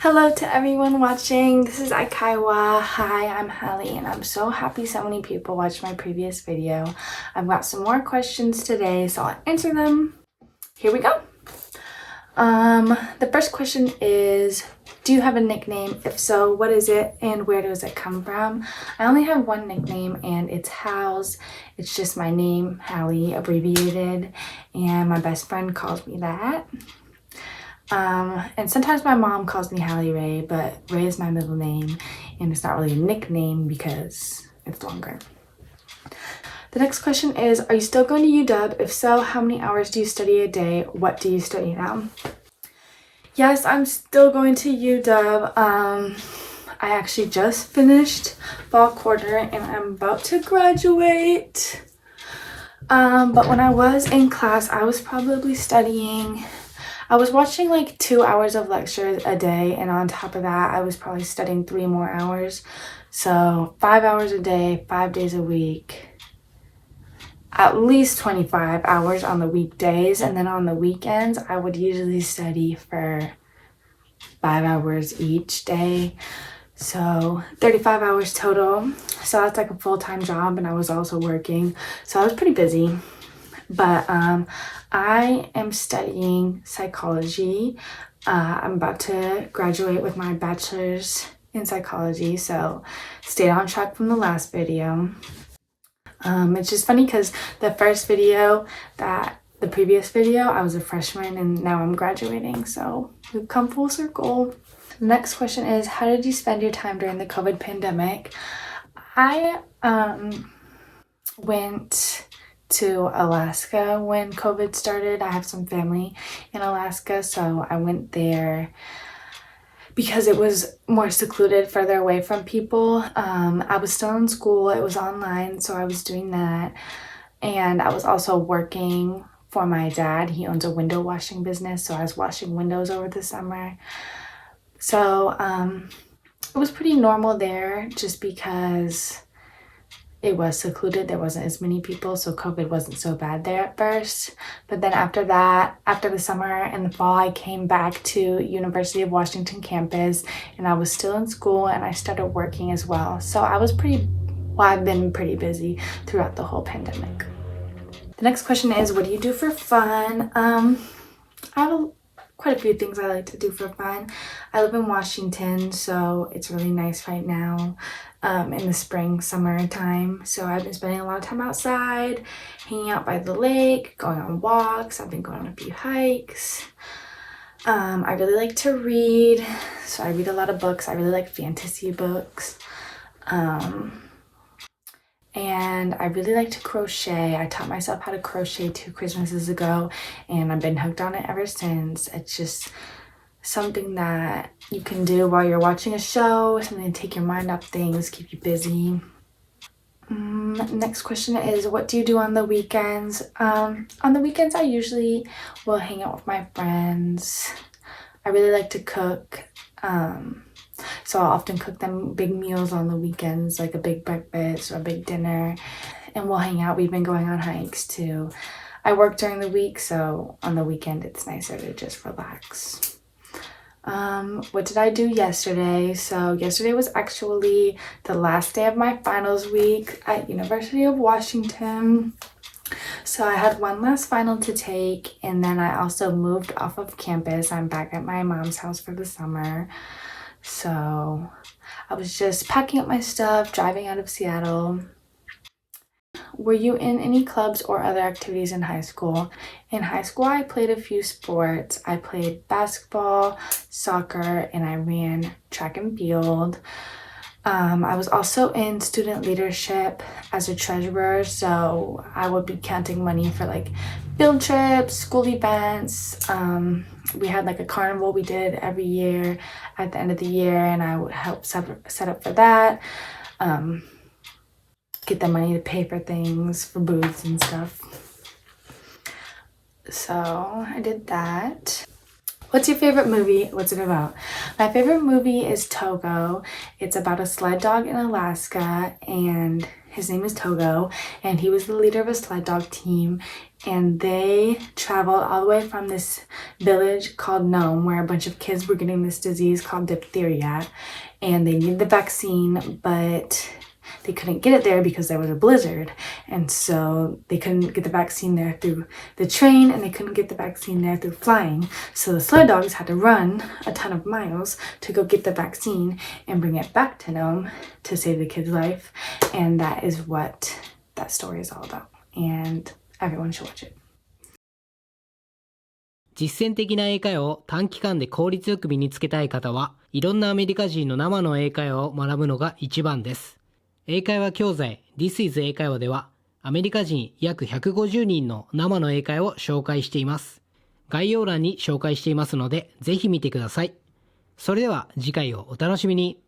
Hello to everyone watching. This is Aikaiwa. Hi, I'm Hallie, and I'm so happy so many people watched my previous video. I've got some more questions today, so I'll answer them. Here we go. The first question is, do you have a nickname? If so, what is it and where does it come from? I only have one nickname and it's Hal's. It's just my name, Hallie, abbreviated, and my best friend calls me that. And sometimes my mom calls me Hallie Ray, but Ray is my middle name and it's not really a nickname because it's longer. The next question is, are you still going to UW? If so, how many hours do you study a day? What do you study now? Yes, I'm still going to UW. I actually just finished fall quarter and I'm about to graduate. But when I was in class, I was probably studying. I was watching like 2 hours of lectures a day, and on top of that, I was probably studying 3 more hours. So 5 hours a day, 5 days a week, at least 25 hours on the weekdays. And then on the weekends, I would usually study for 5 hours each day. So 35 hours total. So that's like a full-time job, and I was also working. So I was pretty busy. But I am studying psychology. I'm about to graduate with my bachelor's in psychology, so stayed on track from the last video. It's just funny because the previous video, I was a freshman and now I'm graduating, so we've come full circle. The next question is, how did you spend your time during the COVID pandemic? I went to Alaska when COVID started. I have some family in Alaska, so I went there because it was more secluded, further away from people. I was still in school. It was online, so I was doing that. And I was also working for my dad. He owns a window washing business, so I was washing windows over the summer. So it was pretty normal there just because it was secluded. There wasn't as many people, so COVID wasn't so bad there at first. But then after that, after the summer and the fall, I came back to University of Washington campus, and I was still in school, and I started working as well. So I've been pretty busy throughout the whole pandemic. The next question is, what do you do for fun? I have quite a few things I like to do for fun. I live in Washington, so it's really nice right now in the spring, summer time. So I've been spending a lot of time outside, hanging out by the lake, going on walks. I've been going on a few hikes. I really like to read, so I read a lot of books. I really like fantasy books. And I really like to crochet. I taught myself how to crochet 2 Christmases ago, and I've been hooked on it ever since. It's just something that you can do while you're watching a show, something to take your mind off things, keep you busy. Next question is, what do you do on the weekends? On the weekends, I usually will hang out with my friends. I really like to cook. So I'll often cook them big meals on the weekends, like a big breakfast or a big dinner, and we'll hang out. We've been going on hikes too. I work during the week, so on the weekend it's nicer to just relax. What did I do yesterday? So yesterday was actually the last day of my finals week at University of Washington. So I had one last final to take, and then I also moved off of campus. I'm back at my mom's house for the summer. So I was just packing up my stuff, driving out of Seattle. Were you in any clubs or other activities in high school? In high school, I played a few sports. I played basketball, soccer, and I ran track and field. I was also in student leadership as a treasurer, so I would be counting money for like field trips, school events. We had like a carnival we did every year at the end of the year, and I would help set up for that. Get the money to pay for things, for booths and stuff. So I did that. What's your favorite movie? What's it about? My favorite movie is Togo. It's about a sled dog in Alaska, and His name is Togo, and he was the leader of a sled dog team. And they traveled all the way from this village called Nome, where a bunch of kids were getting this disease called diphtheria. And they needed the vaccine, but they couldn't get it there because there was a blizzard. And so they couldn't get the vaccine there through the train, and they couldn't get the vaccine there through flying. So the sled dogs had to run a ton of miles to go get the vaccine and bring it back to Nome to save the kid's life. And that is what that story is all about. And everyone should watch it. 実践的な英会話を短期間で効率よく身につけたい方は、いろんなアメリカ人の生の英会話を学ぶのが一番です。英会話教材 This is 英会話では、アメリカ人約150人の生の英会話を紹介しています。概要欄に紹介していますので、ぜひ見てください。それでは次回をお楽しみに。